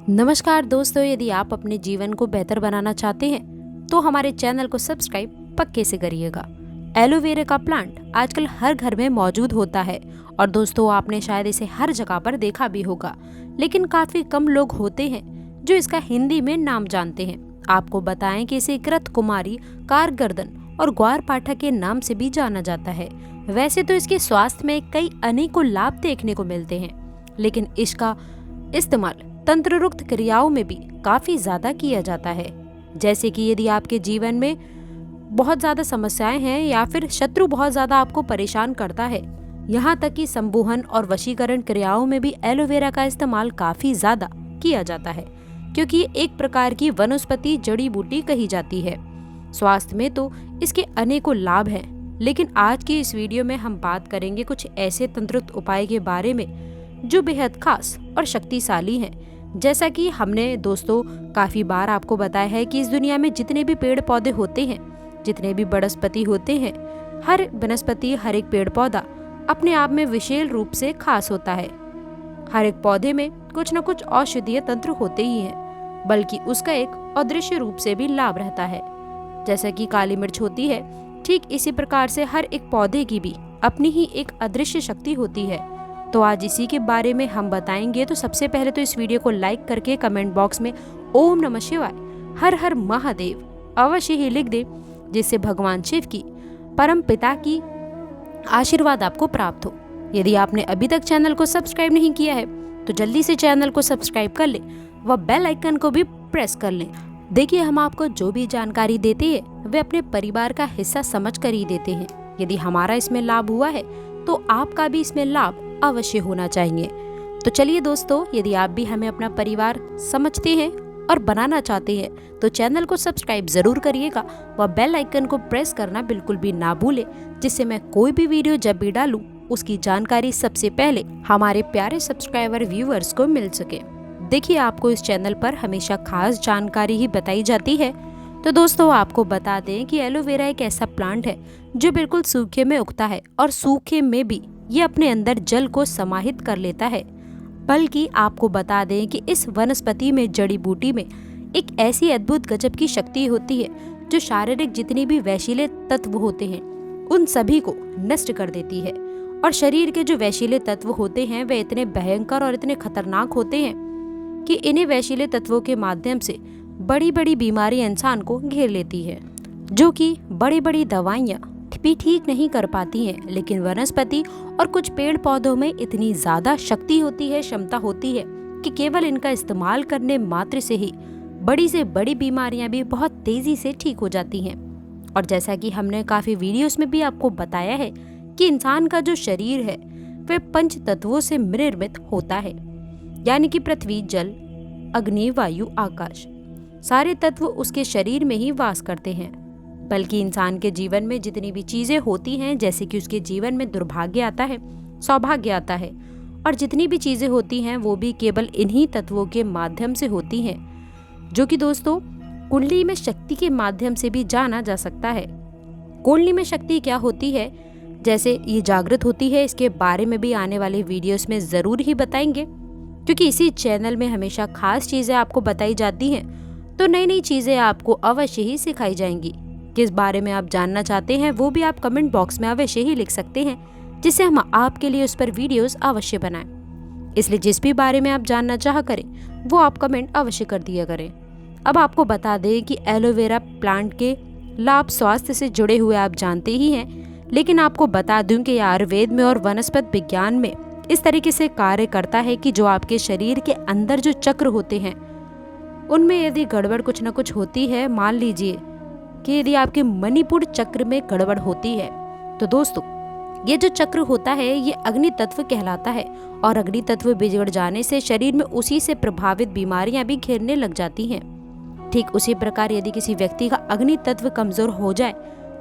नमस्कार दोस्तों, यदि आप अपने जीवन को बेहतर बनाना चाहते हैं तो हमारे चैनल को सब्सक्राइब पक्के से करिएगा। एलोवेरा का प्लांट आजकल हर घर में मौजूद होता है और दोस्तों आपने शायद इसे हर जगह पर देखा भी होगा, लेकिन काफी कम लोग होते हैं जो इसका हिंदी में नाम जानते हैं। आपको बताएं कि इसे कृत कुमारी, कारगर्दन और ग्वार पाठा के नाम से भी जाना जाता है। वैसे तो इसके स्वास्थ्य में कई अनेकों लाभ देखने को मिलते हैं, लेकिन इसका इस्तेमाल तंत्ररुक्त क्रियाओं में भी काफी ज्यादा किया जाता है। जैसे कि यदि आपके जीवन में बहुत ज्यादा समस्याएं हैं या फिर शत्रु बहुत ज्यादा आपको परेशान करता है, यहाँ तक कि संमोहन और वशीकरण क्रियाओं में भी एलोवेरा का इस्तेमाल काफी ज्यादा किया जाता है, क्योंकि ये एक प्रकार की वनस्पति जड़ी बूटी कही जाती है। स्वास्थ्य में तो इसके अनेकों लाभ हैं, लेकिन आज की इस वीडियो में हम बात करेंगे कुछ ऐसे तंत्रुक्त उपाय के बारे में जो बेहद खास और शक्तिशाली हैं। जैसा कि हमने दोस्तों काफी बार आपको बताया है कि इस दुनिया में जितने भी पेड़ पौधे होते हैं, जितने भी वनस्पति होते हैं, हर वनस्पति, हर एक पेड़ पौधा अपने आप में विशेष रूप से खास होता है। हर एक पौधे में कुछ न कुछ औषधीय तंत्र होते ही हैं, बल्कि उसका एक अदृश्य रूप से भी लाभ रहता है। जैसा कि काली मिर्च होती है, ठीक इसी प्रकार से हर एक पौधे की भी अपनी ही एक अदृश्य शक्ति होती है। तो आज इसी के बारे में हम बताएंगे। तो सबसे पहले तो इस वीडियो को लाइक करके कमेंट बॉक्स में ओम नमः शिवाय, हर हर महादेव अवश्य ही लिख दे, जिससे भगवान शिव की, परम पिता की आशीर्वाद आपको प्राप्त हो। यदि आपने अभी तक चैनल को सब्सक्राइब नहीं किया है तो जल्दी से चैनल को सब्सक्राइब कर ले व बेल आइकन को भी प्रेस कर लें। देखिए, हम आपको जो भी जानकारी देते हैं वे अपने परिवार का हिस्सा समझ कर ही देते हैं। यदि हमारा इसमें लाभ हुआ है तो आपका भी इसमें लाभ अवश्य होना चाहिए। तो चलिए दोस्तों, यदि आप भी हमें अपना परिवार समझते हैं और बनाना चाहते हैं तो चैनल को सब्सक्राइब जरूर करिएगा व बेल आइकन को प्रेस करना बिल्कुल भी ना भूलें, जिससे मैं कोई भी वीडियो जब भी डालूं उसकी जानकारी सबसे पहले हमारे प्यारे सब्सक्राइबर व्यूअर्स को मिल सके। देखिए, आपको इस चैनल पर हमेशा खास जानकारी ही बताई जाती है। तो दोस्तों आपको बता दें कि एलोवेरा एक ऐसा प्लांट है जो बिल्कुल सूखे में उगता है और सूखे में भी ये अपने अंदर जल को समाहित कर लेता है। बल्कि आपको बता दें कि इस वनस्पति में, जड़ी बूटी में एक ऐसी अद्भुत गजब की शक्ति होती है जो शारीरिक जितने भी वैशिले तत्व होते हैं उन सभी को नष्ट कर देती है। और शरीर के जो वैशिले तत्व होते हैं वे इतने भयंकर और इतने खतरनाक होते हैं कि इन्हीं वैशिले तत्वों के माध्यम से बड़ी बड़ी बीमारी इंसान को घेर लेती है, जो कि बड़ी बड़ी दवाइयाँ भी ठीक नहीं कर पाती हैं। लेकिन वनस्पति और कुछ पेड़ पौधों में इतनी ज्यादा शक्ति होती है, क्षमता होती है कि केवल इनका इस्तेमाल करने मात्र से ही बड़ी से बड़ी बीमारियां भी बहुत तेजी से ठीक हो जाती हैं। और जैसा कि हमने काफी वीडियोस में भी आपको बताया है कि इंसान का जो शरीर है वह पंच तत्वों से निर्मित होता है, यानी कि पृथ्वी, जल, अग्नि, वायु, आकाश, सारे तत्व उसके शरीर में ही वास करते हैं। बल्कि इंसान के जीवन में जितनी भी चीजें होती हैं, जैसे कि उसके जीवन में दुर्भाग्य आता है, सौभाग्य आता है, और जितनी भी चीजें होती हैं वो भी केवल इन्हीं तत्वों के माध्यम से होती हैं, जो कि दोस्तों कुंडली में शक्ति के माध्यम से भी जाना जा सकता है। कुंडली में शक्ति क्या होती है, जैसे ये जागृत होती है, इसके बारे में भी आने वाले वीडियोस में जरूर ही बताएंगे, क्योंकि इसी चैनल में हमेशा खास चीजें आपको बताई जाती हैं। तो नई नई चीजें आपको अवश्य ही सिखाई जाएंगी। किस बारे में आप जानना चाहते हैं वो भी आप कमेंट बॉक्स में अवश्य ही लिख सकते हैं, जिससे हम आपके लिए उस पर वीडियोस अवश्य बनाएं। इसलिए जिस भी बारे में आप जानना चाह करें वो आप कमेंट अवश्य कर दिया करें। अब आपको बता दें कि एलोवेरा प्लांट के लाभ स्वास्थ्य से जुड़े हुए आप जानते ही हैं, लेकिन आपको बता दूं कि आयुर्वेद में और वनस्पति विज्ञान में इस तरीके से कार्य करता है कि जो आपके शरीर के अंदर जो चक्र होते हैं उनमें यदि गड़बड़ कुछ न कुछ होती है, मान लीजिए कि यदि आपके मणिपुर चक्र में गड़बड़ होती है, तो दोस्तों ये जो चक्र होता है ये अग्नि तत्व कहलाता है, और अग्नि तत्व बिगड़ जाने से शरीर में उसी से प्रभावित बीमारियां भी घेरने लग जाती हैं। ठीक उसी प्रकार यदि किसी व्यक्ति का अग्नि तत्व कमजोर हो जाए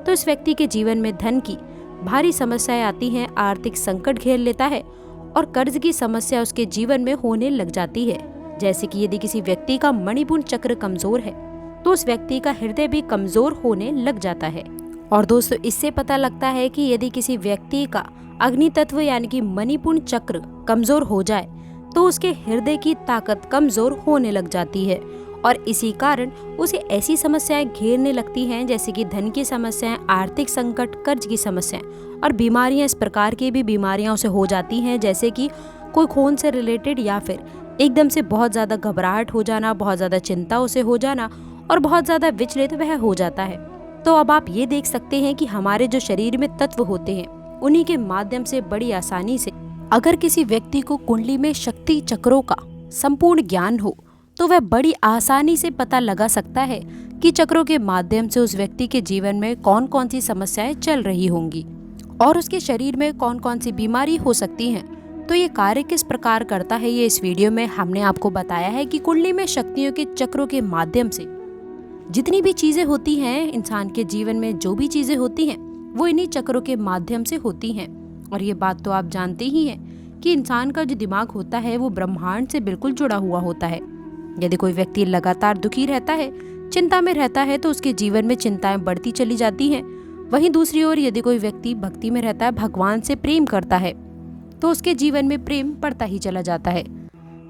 तो इस व्यक्ति के जीवन में धन की भारी समस्याएं आती हैं, आर्थिक संकट घेर लेता है और कर्ज की समस्या उसके जीवन में होने लग जाती है। जैसे कि यदि किसी व्यक्ति का मणिपुर चक्र कमजोर है तो उस व्यक्ति का हृदय भी कमजोर होने लग जाता है। और दोस्तों इससे पता लगता है कि यदि किसी व्यक्ति का अग्नि तत्व यानी कि मणिपुर चक्र कमजोर हो जाए तो उसके हृदय की ताकत कमजोर होने लग जाती है और इसी कारण उसे ऐसी समस्याएं घेरने लगती हैं जैसे कि धन की समस्याएं, आर्थिक संकट, कर्ज की समस्याएं और बीमारियां। इस प्रकार की भी बीमारियां उसे हो जाती हैं जैसे कि कोई खून से रिलेटेड या फिर एकदम से बहुत ज़्यादा घबराहट हो जाना, बहुत ज़्यादा चिंता उसे हो जाना और बहुत ज़्यादा विचलित वह हो जाता है। तो अब आप ये देख सकते हैं कि हमारे जो शरीर में तत्व होते हैं उन्हीं के माध्यम से बड़ी आसानी से अगर किसी व्यक्ति को कुंडली में शक्ति चक्रों का संपूर्ण ज्ञान हो तो वह बड़ी आसानी से पता लगा सकता है कि चक्रों के माध्यम से उस व्यक्ति के जीवन में कौन कौन सी समस्याएं चल रही होंगी और उसके शरीर में कौन कौन सी बीमारी हो सकती हैं। तो ये कार्य किस प्रकार करता है ये इस वीडियो में हमने आपको बताया है कि कुंडली में शक्तियों के चक्रों के माध्यम से जितनी भी चीजें होती हैं इंसान के जीवन में, जो भी चीजें होती हैं वो इन्हीं चक्रों के माध्यम से होती हैं। और ये बात तो आप जानते ही हैं कि इंसान का जो दिमाग होता है वो ब्रह्मांड से बिल्कुल जुड़ा हुआ होता है। यदि कोई व्यक्ति लगातार दुखी रहता है, चिंता में रहता है तो उसके जीवन में चिंताएं बढ़ती चली जाती हैं। वहीं दूसरी ओर यदि कोई व्यक्ति भक्ति में रहता है, भगवान से प्रेम करता है तो उसके जीवन में प्रेम बढ़ता ही चला जाता है।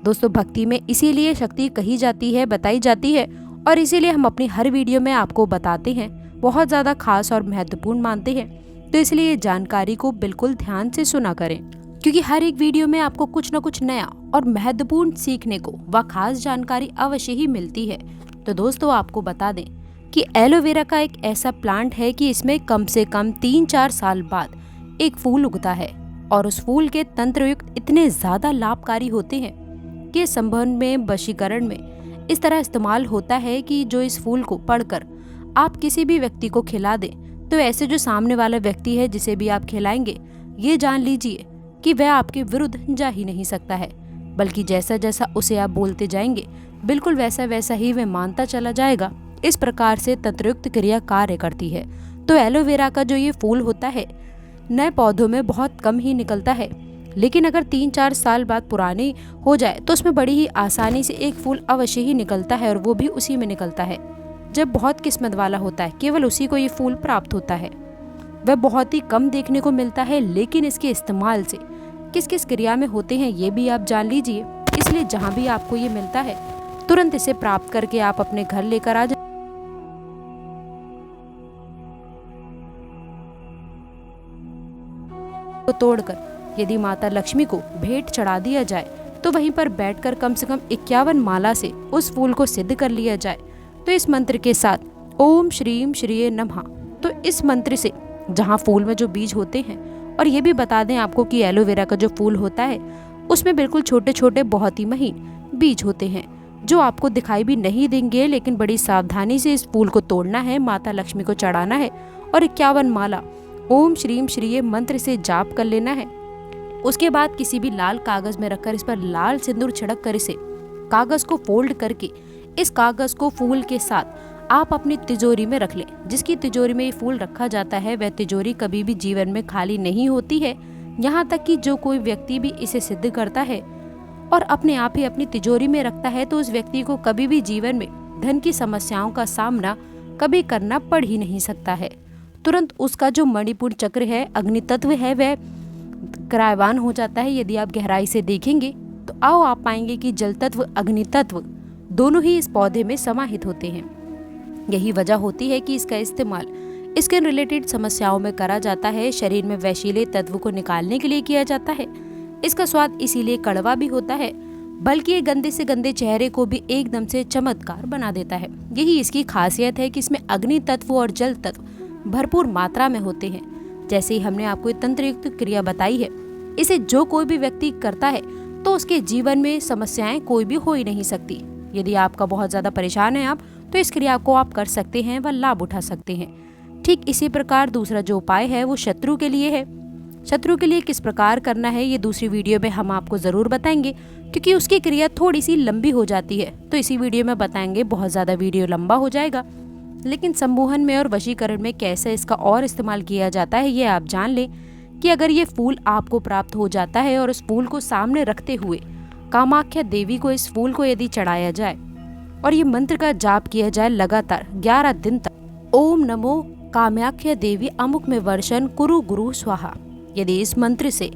दोस्तों, भक्ति में इसीलिए शक्ति कही जाती है, बताई जाती है और इसीलिए हम अपनी हर वीडियो में आपको बताते हैं, बहुत ज़्यादा खास और महत्वपूर्ण मानते हैं। तो इसलिए जानकारी को बिल्कुल ध्यान से सुना करें क्योंकि हर एक वीडियो में आपको कुछ न कुछ नया और महत्वपूर्ण सीखने को व खास जानकारी अवश्य ही मिलती है। तो दोस्तों, आपको बता दें कि एलोवेरा का एक ऐसा प्लांट है कि इसमें कम से कम 3-4 साल बाद एक फूल उगता है और उस फूल के तंत्रयुक्त इतने ज़्यादा लाभकारी होते हैं कि इस संबंध में, वशीकरण में इस तरह इस्तेमाल होता है कि जो इस फूल को पढ़कर आप किसी भी व्यक्ति को खिला दें तो ऐसे जो सामने वाला व्यक्ति है जिसे भी आप खिलाएंगे, ये जान लीजिए कि वह आपके विरुद्ध जा ही नहीं सकता है, बल्कि जैसा जैसा उसे आप बोलते जाएंगे बिल्कुल वैसा वैसा ही वह मानता चला जाएगा। इस प्रकार से तंत्रयुक्त क्रिया कार्य करती है। तो एलोवेरा का जो ये फूल होता है नए पौधों में बहुत कम ही निकलता है, लेकिन अगर 3-4 साल बाद पुराने हो जाए तो उसमें बड़ी ही आसानी से एक फूल अवश्य ही निकलता है और वो भी उसी में निकलता है जब बहुत किस्मत वाला होता है, केवल उसी को ये फूल प्राप्त होता है। वह बहुत ही कम देखने को मिलता है, लेकिन इसके इस्तेमाल से किस किस क्रिया में होते हैं ये भी आप जान लीजिए। इसलिए जहाँ भी आपको ये मिलता है तुरंत इसे प्राप्त करके आप अपने घर लेकर आ जाए। तो तोड़कर यदि माता लक्ष्मी को भेंट चढ़ा दिया जाए तो वहीं पर बैठकर कम से कम 51 माला से उस फूल को सिद्ध कर लिया जाए। तो इस मंत्र के साथ ओम श्रीम श्रीये नमः, तो इस मंत्र से जहाँ फूल में जो बीज होते हैं, और ये भी बता दें आपको कि एलोवेरा का जो फूल होता है उसमें बिल्कुल छोटे छोटे बहुत ही महीन बीज होते हैं जो आपको दिखाई भी नहीं देंगे, लेकिन बड़ी सावधानी से इस फूल को तोड़ना है, माता लक्ष्मी को चढ़ाना है और 51 माला ओम श्रीम श्रीये मंत्र से जाप कर लेना है। उसके बाद किसी भी लाल कागज में रखकर इस पर लाल सिंदूर छिड़क कर इसे कागज को फोल्ड करके इस कागज को फूल के साथ आप अपनी तिजोरी में रख लें। जिसकी तिजोरी में ये फूल रखा जाता है वह तिजोरी कभी भी जीवन में खाली नहीं होती है। यहाँ तक कि जो कोई व्यक्ति भी इसे सिद्ध करता है और अपने आप ही अपनी तिजोरी में रखता है तो उस व्यक्ति को कभी भी जीवन में धन की समस्याओं का सामना कभी करना पड़ ही नहीं सकता है। तुरंत उसका जो मणिपुर चक्र है, अग्नि तत्व है, वह क्रायवान हो जाता है। यदि आप गहराई से देखेंगे तो आओ आप पाएंगे कि जल तत्व, अग्नि तत्व दोनों ही इस पौधे में समाहित होते हैं। यही वजह होती है कि इसका इस्तेमाल स्किन रिलेटेड समस्याओं में करा जाता है, शरीर में वैशिले तत्व को निकालने के लिए किया जाता है। इसका स्वाद इसीलिए कड़वा भी होता है, बल्कि ये गंदे से गंदे चेहरे को भी एकदम से चमत्कार बना देता है। यही इसकी खासियत है कि इसमें अग्नि तत्व और जल तत्व भरपूर मात्रा में होते हैं। जैसे ही हमने आपको तंत्रयुक्त क्रिया बताई है, इसे जो कोई भी व्यक्ति करता है तो उसके जीवन में समस्याएं कोई भी हो ही नहीं सकती। यदि आपका बहुत ज्यादा परेशान है आप, तो इस क्रिया को आप कर सकते हैं व लाभ उठा सकते हैं। ठीक इसी प्रकार दूसरा जो उपाय है वो शत्रु के लिए है। शत्रु के लिए किस प्रकार करना है ये दूसरी वीडियो में हम आपको जरूर बताएंगे, क्योंकि उसकी क्रिया थोड़ी सी लंबी हो जाती है, तो इसी वीडियो में बताएंगे। बहुत ज्यादा वीडियो लंबा हो जाएगा, लेकिन सम्मोहन में और वशीकरण में कैसे इसका और इस्तेमाल किया जाता है ये आप जान लें कि अगर ये फूल आपको प्राप्त हो जाता है और उस फूल को सामने रखते हुए कामाख्या देवी को इस फूल को यदि चढ़ाया जाए और ये मंत्र का जाप किया जाए लगातार 11 दिन तक, ओम नमो कामाख्या देवी अमुक में वर्षन कुरु गुरु स्वाहा, यदि इस मंत्र से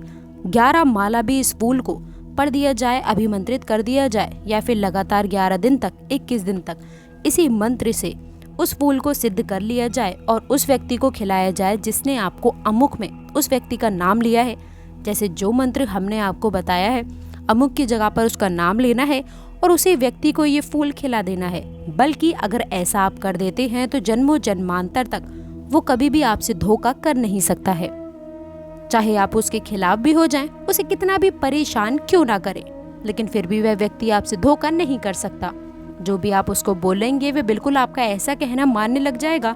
11 माला भी इस फूल को पढ़ दिया जाए, अभिमंत्रित कर दिया जाए या फिर लगातार 11 दिन तक, 21 दिन तक इसी मंत्र से उस फूल को सिद्ध कर लिया जाए और उस व्यक्ति को खिलाया जाए जिसने आपको अमुक में उस व्यक्ति का नाम लिया है। जैसे जो मंत्र हमने आपको बताया है, अमुक की जगह पर उसका नाम लेना है और उसी व्यक्ति को ये फूल खिला देना है। बल्कि अगर ऐसा आप कर देते हैं तो जन्मों जन्मांतर तक वो कभी भी आपसे धोखा कर नहीं सकता है। चाहे आप उसके खिलाफ भी हो जाएं, उसे कितना भी परेशान क्यों ना करें, लेकिन फिर भी वह व्यक्ति आपसे धोखा नहीं कर सकता। जो भी आप उसको बोलेंगे वे बिल्कुल आपका ऐसा कहना मानने लग जाएगा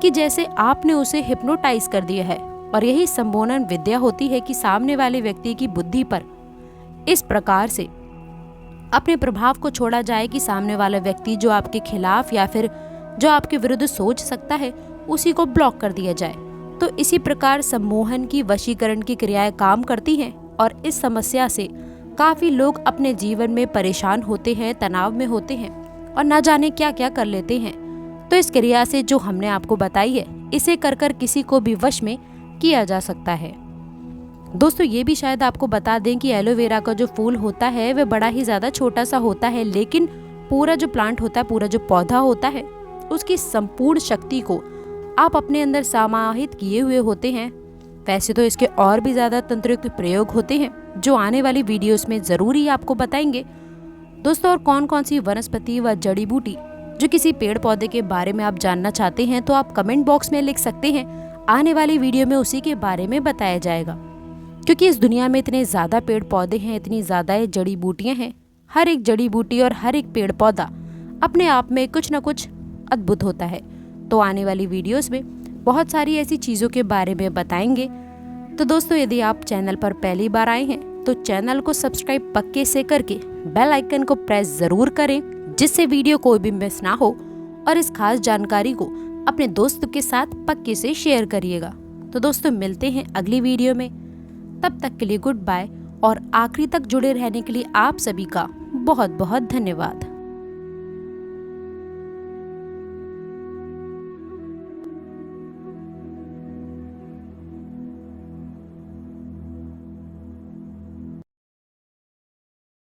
कि जैसे आपने उसे हिप्नोटाइज कर दिया है। और यही संमोहन विद्या होती है कि सामने वाले व्यक्ति की बुद्धि पर इस प्रकार से अपने प्रभाव को छोड़ा जाए कि सामने वाला व्यक्ति जो आपके खिलाफ या फिर जो आपके विरुद्ध सोच सकता है उसी को ब्लॉक कर दिया जाए। तो इसी प्रकार सम्मोहन की वशीकरण की क्रियाएं काम करती हैं और इस समस्या से काफी लोग अपने जीवन में परेशान होते हैं, तनाव में होते हैं और न जाने क्या क्या कर लेते हैं। तो इस क्रिया से जो हमने आपको बताई है, इसे कर कर किसी को भी वश में किया जा सकता है। दोस्तों ये भी शायद आपको बता दें कि एलोवेरा का जो फूल होता है वह बड़ा ही ज्यादा छोटा सा होता है, लेकिन पूरा जो प्लांट होता है, पूरा जो पौधा होता है, उसकी संपूर्ण शक्ति को आप अपने अंदर समाहित किए हुए होते हैं। वैसे तो इसके और भी ज्यादा तंत्रिक प्रयोग होते हैं जो आने वाली वीडियोस में जरूर ही आपको बताएंगे। दोस्तों और कौन कौन सी वनस्पति व जड़ी बूटी जो किसी पेड़ पौधे के बारे में आप जानना चाहते हैं तो आप कमेंट बॉक्स में लिख सकते हैं। आने वाली वीडियो में उसी के बारे में बताया जाएगा, क्योंकि इस दुनिया में इतने ज्यादा पेड़ पौधे हैं, इतनी ज्यादा जड़ी बूटियां हैं। हर एक जड़ी बूटी और हर एक पेड़ पौधा अपने आप में कुछ न कुछ अद्भुत होता है। तो आने वाली वीडियोस में बहुत सारी ऐसी चीज़ों के बारे में बताएंगे। तो दोस्तों यदि आप चैनल पर पहली बार आए हैं तो चैनल को सब्सक्राइब पक्के से करके बेल आइकन को प्रेस ज़रूर करें, जिससे वीडियो कोई भी मिस ना हो। और इस खास जानकारी को अपने दोस्तों के साथ पक्के से शेयर करिएगा। तो दोस्तों मिलते हैं अगली वीडियो में, तब तक के लिए गुड बाय और आखिरी तक जुड़े रहने के लिए आप सभी का बहुत बहुत धन्यवाद।